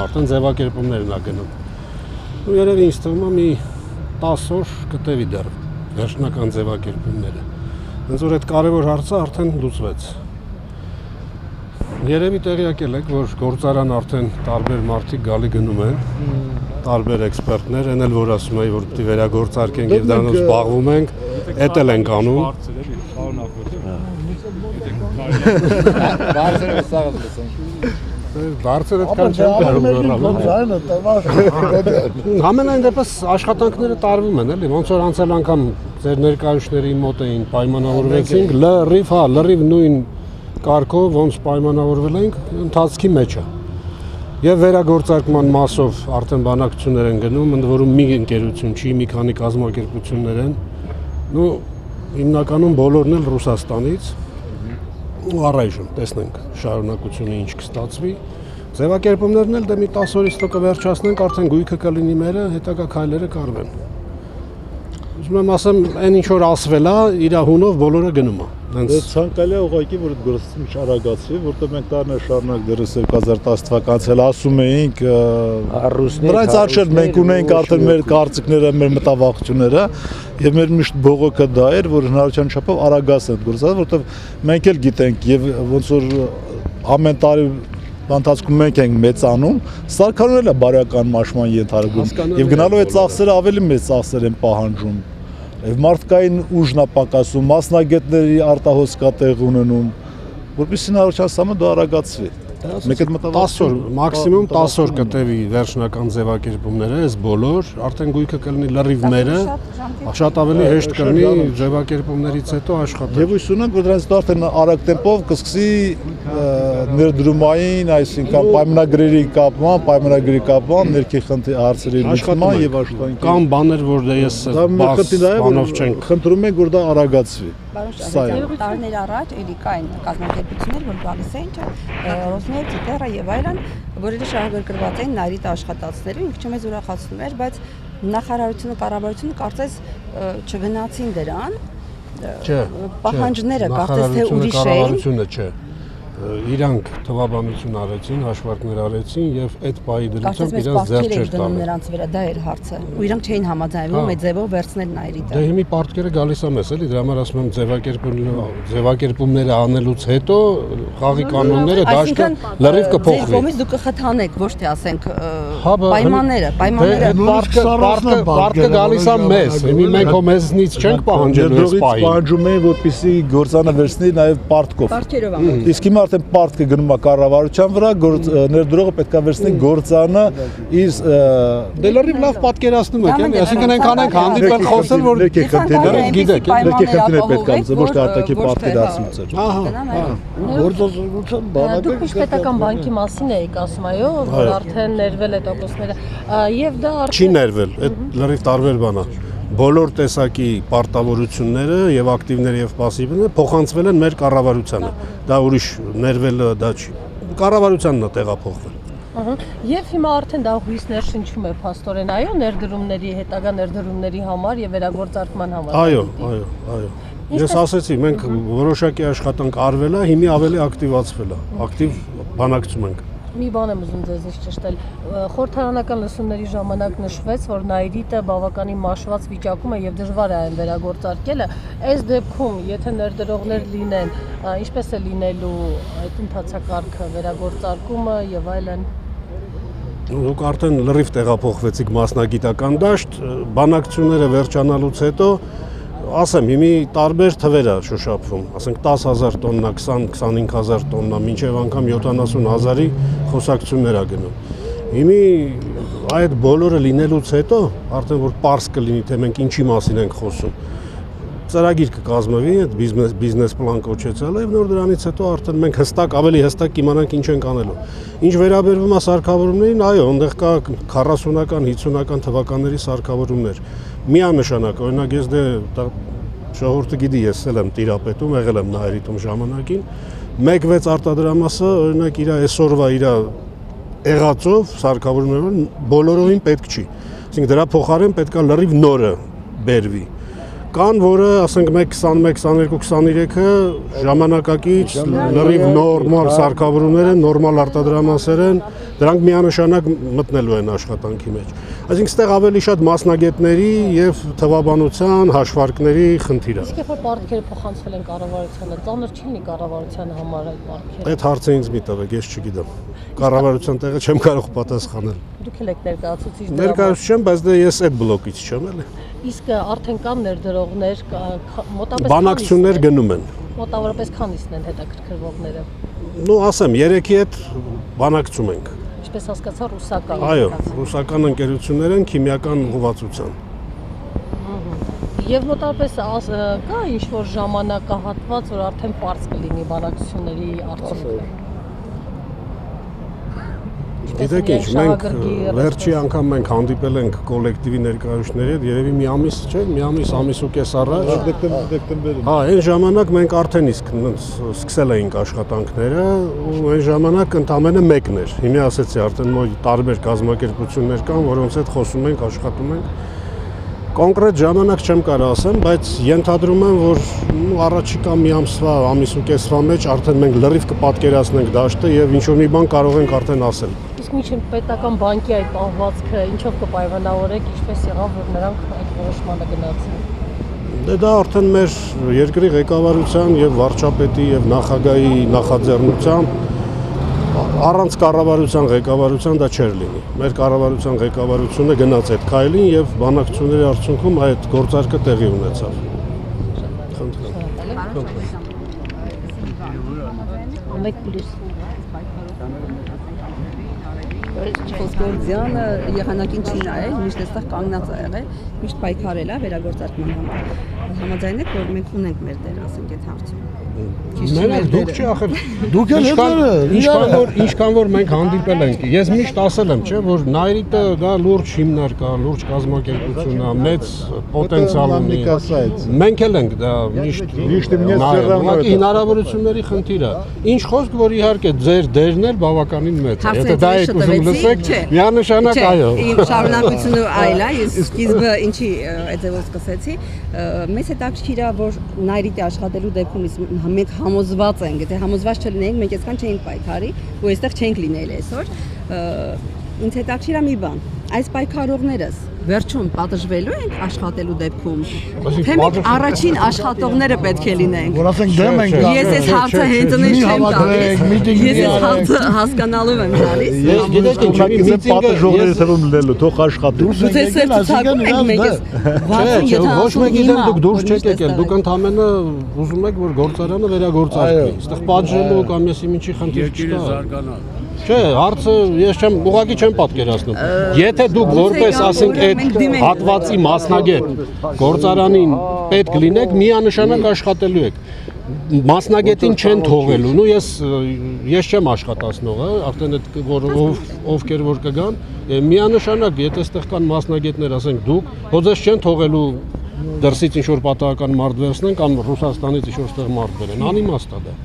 Արդեն ձևակերպումներն ա գնում։ Ու երևի ինձ թվում է մի 10 օր կտևի դեռ վերջնական ձևակերպումները։ Հենց որ այդ կարևոր հարցը արդեն լուծվեց։ Երևի տեղյակ եք, որ գործարան արդեն տարբեր մարդիկ գալի գնում են, տարբեր էքսպերտներ, այն էլ որ ասում են, որ պետք է վերագործարկենք եւ դրանով զբաղվում ենք, էդ էլ ենք անում։ Բարձր այդքան չեն բերում։ Համենայն դեպս աշխատանքները տարվում են, էլի, ոնց որ անցյալ անգամ ձեր ներկայացուցիչների մոտ էին պայմանավորվեցինք, լրիվ նույն կարգով ոնց պայմանավորվել ենք, ընթացքի մեջ է։ Եվ վերագործարկման մասով արդեն բանակցություններ են գնում, ընդ որում մի ընկերություն չի, մի քանի կազմակերպություններ են։ Ու հիմնականում բոլորն էլ Ռուսաստանից։ Ու առայժմ տեսնենք շարունակությունը ինչ կստացվի։ Ձևակերպումներն էլ դե մի 10 օրից հետո կվերջացնենք, արդեն գույքը կլինի մերը, հետագա քայլերը կարվեն։ Ուզում եմ ասեմ, այն ինչ որ ասվել է, իր հունով բոլորը գնում է։ Ցանկալի է ուղղակի, որ գործը մի արագացվի, որտեղ մենք տարիներ շարունակ դեռ 2010 թվականից էլ ասում էինք, նրանց արժեր մենք ունենք արդեն մեր կարծիքները, մեր մտավախությունները, եւ մեր միշտ բողոքը դա էր, որ հնարավորության չափով արագացնենք գործը, որտեղ մենք էլ գիտենք եւ ոնց որ ամեն տարի ընթացքում մենք ենք մեծանում, սարքարուն էլ է բարոյական մաշման ենթարկվում եւ գնալով այդ ծախսերը ավելի մեծ ծախսեր են պահանջում։ Եվ մարդկային ուժն է պակասում, մասնագետների արտահոս կա տեղ ունենում, որպեսզի հնարավորության սամը դա արագացվի։ Մեկ այդ 10 օր, մաքսիմում 10 օր կտևի վերջնական ձևակերպումները, այս բոլոր, արդեն գույքը կլինի լրիվ մերը, շատ ավելի հեշտ կլինի ձևակերպումներից հետո աշխատել։ Եվ հույս ունենք, որ դրանից արդեն արագ տեմպով կսկսի ներդրումային, այսինքն պայմանագրերի կապման, ներքի հարցերի լուծման եւ աշխատանքի։ Կամ բաներ, որ դե ես բանով չենք խնդրում ենք, որ դա արագացվի։ Տարիներ առաջ էլի կային կազմակերպություններ, որ գալիս էին, Ռոսներ, Տիտերը եւ այլն, որոնք շահագրգռված էին նայրիտ աշխատածներում, ինքը չմեզ ուրախացնում էր, բայց նախարարությունը, կառավարությունը կարծես չգնացին դրան։ Պահանջները կարծես թե ուրիշ էին։ Չէ։ Իրանք թվաբանություն արեցին, հաշվարկներ արեցին եւ այդ պահի դրությամբ իրենց ձեռք չէր տալու։ Նրանց վրա դա էր հարցը։ Ու իրանք չէին համաձայնվում այդ ձևով վերցնել նայրիտը։ Դե հիմի պարտքերը գալիս է մեզ, էլի, դրա համար ասում եմ ձևակերպումները անելուց հետո խաղի կանոնները դաշտը լրիվ կփոխվի։ Ձեր կողմից դուք կխթանեք, ոչ թե ասենք պայմանները։ Պարտքը գալիս է մեզ։ Հիմի մենք հո մեզնից չենք պահանջելու այս պահին։ Պահանջում են, որպեսզի գործանը վերցնի նաեւ պարտքով։ Իսկ հիմա արդեն պարտքը գնում է կառավարության վրա, ներդրողը պետք է վերցնի գործանը իր դե լրիվ լավ պատկերացնում եք, էլի, այսինքն այնքան ենք հանդիպել խոսել, որ գիտեք, ներքեքնդիրը պետք է ամսը, ոչ թե արտաքին պատկերացումներ։ Գործազրկության բանակը դուք պետական բանկի մասին եք ասում, այո, որ արդեն ներվել է տոկոսները, եւ դա չի ներվել, այդ լրիվ տարբեր բան է։ Բոլոր տեսակի պարտավորությունները եւ ակտիվները եւ պասիվները փոխանցվել են մեր կառավարությանը։ Դա ուրիշ ներվելը դա չի։ Կառավարությանն է տեղափոխվել։ Եվ հիմա արդեն դա հույսներ շնչում է փաստորեն, այո, ներդրումների, հետագա ներդրումների համար եւ վերագործարկման համար։ Այո։ Ես ասեցի, մենք որոշակի աշխատանք արվել է, հիմա ավելի ակտիվացվել է, ակտիվ բանակցում ենք։ Մի բան եմ ուզում ձեզից ճշտել, խորհրդարանական լսումների ժամանակ նշվեց, որ նայրիտը բավականին մաշված վիճակում է եւ դժվար է այն վերագործարկելը, այս դեպքում, եթե ներդրողներ լինեն, ինչպես է լինելու այդ ընթացակարգը, վերագործարկումը եւ այլն։ Դուք արդեն լրիվ տեղափոխվեցիք մասնագիտական դաշտ, բանակցությունները վերջանալուց հետո ասեմ, հիմի տարբեր թվեր է շոշափվում, ասենք 10,000 տոննա, 20-25,000 տոննա, մինչև անգամ 70,000-ի խոսակցություններ է գնում։ Հիմի այդ բոլորը լինելուց հետո, արդեն որ պարզ կլինի, թե մենք ինչի մասին ենք խոսում, ծրագիր կկազմվի, այդ բիզնես պլան կոչեցել եւ նոր դրանից հետո արդեն մենք ավելի հստակ կիմանանք ինչ ենք անելու։ Ինչ վերաբերվում է սարքավորումներին, այո, այնտեղ կա 40-ական, 50-ական թվականների սարքավորումներ։ Միանշանակ, օրինակ ես դե ժողովուրդը գիտի, ես էլ եմ տիրապետում, եղել եմ նայրիտում ժամանակին, 1.6 արտադրամասը, օրինակ իր այսօրվա իր եղածով սարքավորումները բոլորովին պետք չի։ Այսինքն դրա փոխարեն պետք է լրիվ նորը բերվի։ Կան, որը, ասենք, 21-22-23-ը ժամանակակից լրիվ նորմալ սարքավորումներ են, նորմալ արտադրամասեր են, դրանք միանշանակ մտնելու են աշխատանքի մեջ։ Այսինքն, ստեղ ավելի շատ մասնագետների եւ թվաբանության հաշվարկների խնդիր է։ Իսկ երբ որ պարտքերը փոխանցվել են կառավարությանը, ծանր չի լինի կառավարության համար այդ պարտքերը։ Այդ հարցը ինձ մի տվեք, ես չգիտեմ։ Կառավարության տեղը չեմ կարող պատասխանել։ Դուք եք ներկայացուցիչ։ Ներկայացուցիչ չեմ, բայց դե ես այդ բլոկից չեմ էլի։ Իսկ արդեն կան ներդրողներ, մոտավորապես Բանակցություններ գնում են։ Մոտավորապես քանիսն են հետաքրքրվողները։ Ну, ասեմ, 3-ի հետ բանակցում ենք։ Ինչպես հասկացա, ռուսական։ Այո, ռուսական ընկերություններ են քիմիական ուղղվածության։ Եվ մոտավորապես կա ինչ-որ ժամանակահատված, որ արդեն པարզ կլինի բանակցությունների արդյունքը։ Գիտեք ինչ, մենք վերջի անգամ մենք հանդիպել ենք կոլեկտիվի ներկայացուցիչների հետ, երևի մի ամիս չէ, մի ամիս ու կես առաջ։ Դեկտեմբերին։ Հա, այն ժամանակ մենք արդեն իսկ սկսել էինք աշխատանքները, ու այն ժամանակ ընդամենը մեկն էր։ Հիմա ասեցի, արդեն տարբեր կազմակերպություններ կան, որոնց հետ խոսում ենք, աշխատում ենք։ Կոնկրետ ժամանակ չեմ կարող ասեմ, բայց ենթադրում եմ, որ առաջիկա մի ամսվա, ամիս ու կեսվա մեջ արդեն մենք լրիվ կպատկերացնենք դաշտը եւ ինչ-որ մի բան կարող ենք արդեն ասել։ Իսկ միջին պետական բանկի այդ պահվածքը ինչով կպայմանավորեք, ինչպես եղավ, որ նրանք այդ որոշմանը գնացին։ Դե դա արդեն մեր երկրի ղեկավարության եւ վարչապետի եւ նախագահի նախաձեռնությամբ առանց կառավարության ղեկավարության դա չէր լինի։ Մեր կառավարության ղեկավարությունը գնաց այդ քայլին եւ բանակցությունների արդյունքում այդ գործարկը տեղի ունեցավ։ Խոսգործյանը եղանակին չի նայել, միշտ այստեղ կանգնած է եղել, միշտ պայքարել է վերագործարկման համար։ Համաձայն եք, որ մենք ունենք մեր դեր, ասենք, այդ հարցում։ Մենակ դուք չի ախր Դուք եք ինչքան որ մենք հանդիպել ենք, ես միշտ ասել եմ, չէ, որ Նայրիտը դա լուրջ հիմնարկ է, լուրջ կազմակերպություն է, մեծ պոտենցիալ ունի։ Մենք էլ ենք դա միշտ ուղղակի հնարավորությունների խնդիր է։ Ինչ խոսք, որ իհարկե ձեր դերն էլ բավականին մեծ է։ Եթե դա եք ուզում լսեք, միանշանակ այո։ Իմ շարունակությունը այլ է, ես սկիզբը ինչի այդ ձևով սկսեցի, մեծ հետաքրքիր է, որ Նայրիտի աշխատելու դեպքում մենք համոզված ենք, եթե համոզված չլինենք, մենք այսքան չէինք պայքարի, ու այստեղ չենք լինել այսօր։ Ինձ հետաքրքիր է մի բան, այս պայքարողներս վերջում պատժվելու ենք աշխատելու դեպքում, թե մենք առաջին աշխատողները պետք է լինենք։ Որ ասենք դեմ ենք։ Ես այս հարցը հենց այնպես չեմ տալիս։ Ես այս հարցը հասկանալով եմ տալիս։ Գիտեք ինչ, պատժողները թվում լինելու, թող աշխատեն։ Դուք ես ցուցակում եք մեկս 60-70 ոչ մեկ գիտեմ դուք դուրս չեք եկել, դուք ընդամենը ուզում եք որ գործարանը վերագործարկվի։ Այստեղ պատժելու կամ եսի ինչի խնդիր չկա։ Չէ, հարցը ես չեմ ուղղակի չեմ պատկերացնում։ Եթե դուք որպես ասենք այդ հատվածի մասնագետ գործարանին պետք լինեք, միանշանակ աշխատելու եք։ Մասնագետին չեն թողելու, նու ես չեմ աշխատացնողը, արդեն այդ որ ովքեր որ կգան, միանշանակ եթե այստեղ կան մասնագետներ, ասենք դուք, ոձես չեն թողելու դրսից ինչ որ պատահական մարդ վերցնեն կամ Ռուսաստանից ինչ որ ստեղ մարդ բերեն, անիմաստ է դա։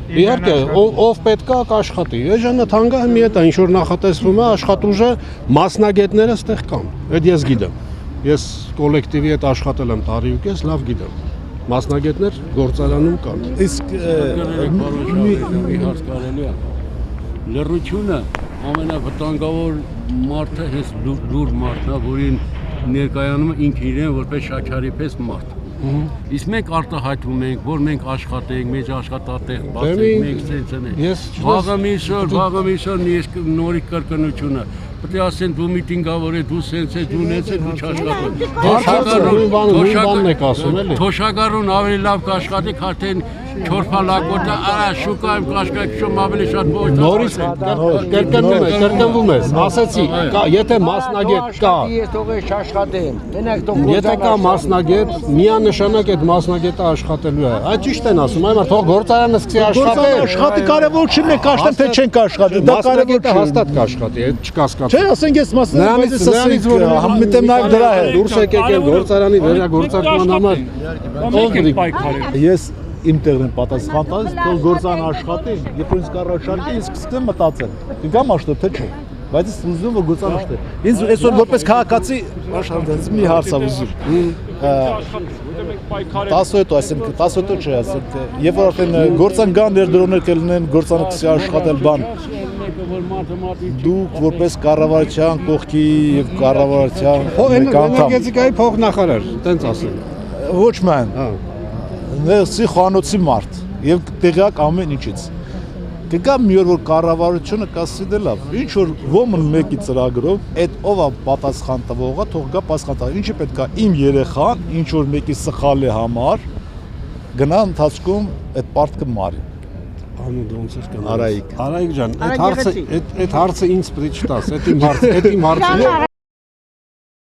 Իհարկե, ով պետք է կաշխատի։ Էժանը թանկը մի հետ է, ինչ որ նախատեսվում է, աշխատուժը մասնագետները այստեղ կան։ Այդ ես գիտեմ։ Ես կոլեկտիվի հետ աշխատել եմ տարի ու կես, լավ գիտեմ։ Մասնագետներ գործարանում կան։ Իսկ մի հարց կարելի է։ Լռությունը ամենավտանգավոր մարդը հենց լուր մարդն է, որին ներկայանում է ինքն իրեն որպես շաքարի պես մարդ։ Իսկ մենք արտահայտվում ենք, որ մենք աշխատենք, մեր աշխատատեղ բացենք, մենք ցեցնենք։ Վաղը միշտ նորի կրկնությունը։ Պետք է ասեն դու միտինգավոր ես, դու սենց ես, դու նենց ես, դու չաշխատում։ Նույն բանն եք ասում էլի։ Թոշակառուն ավելի լավ կաշխատի, քան չորփալակոտը, արա շուկայում կաշխատում ավելի շատ փոխ։ Նորից կրկնվում ես, ասեցի, եթե մասնագետ կա, եթե կա մասնագետ, միանշանակ այդ մասնագետը աշխատելու է։ Այդ ճիշտ են ասում, այ թող գործարանը սկսի աշխատել։ Աշխատի կարևոր չի մենք աշխատեն թե չենք աշխատի, դա կարևոր է հաստատ կաշխատի, այդ չկասկած։ Չէ, ասենք ես մասնագետից ասենք համիտեմ նաև դրա հետ դուրս եկել գործարանի վերագործարկման համար։ Ես իմ տեղն եմ պատասխան տալիս, թող գործարանը աշխատի, երբ որ ինձ կառաջարկի, ինձ սկսեմ մտածել։ Կգամ աշխատել թե չէ։ բայց ես ուզում որ գործանախտը։ Ինձ այսօր որպես քաղաքացի աշխարհից մի հարց ա ուզում։ 10 հետո, այսինքն 10 հետո չէ, ասենք, երբ որ արդեն գործանկան ներդրումներ կլինեն, գործանքսի աշխատել բան, դուք որպես կառավարության կողքի եւ կառավարության էներգետիկայի փոխնախարար, տենց ասեմ։ Ոչ ման։ Ներսի խանոցի մարդ եւ տեղյակ ամեն ինչից։ Կգա մի օր որ կառավարությունը կասի դե լավ, ինչ որ ոմն մեկի ծրագրով, այդ ով է պատասխան տվողը, թող գա պատասխան տա։ Ինչի պետք է իմ երեխան, ինչ որ մեկի սխալի համար գնա ընթացքում այդ պարտքը մարի։ Անու ոնց էր կան։ Արայիկ Արայիկ ջան, այդ հարցը ինձ պրիչ տաս, այդ իմ հարցը։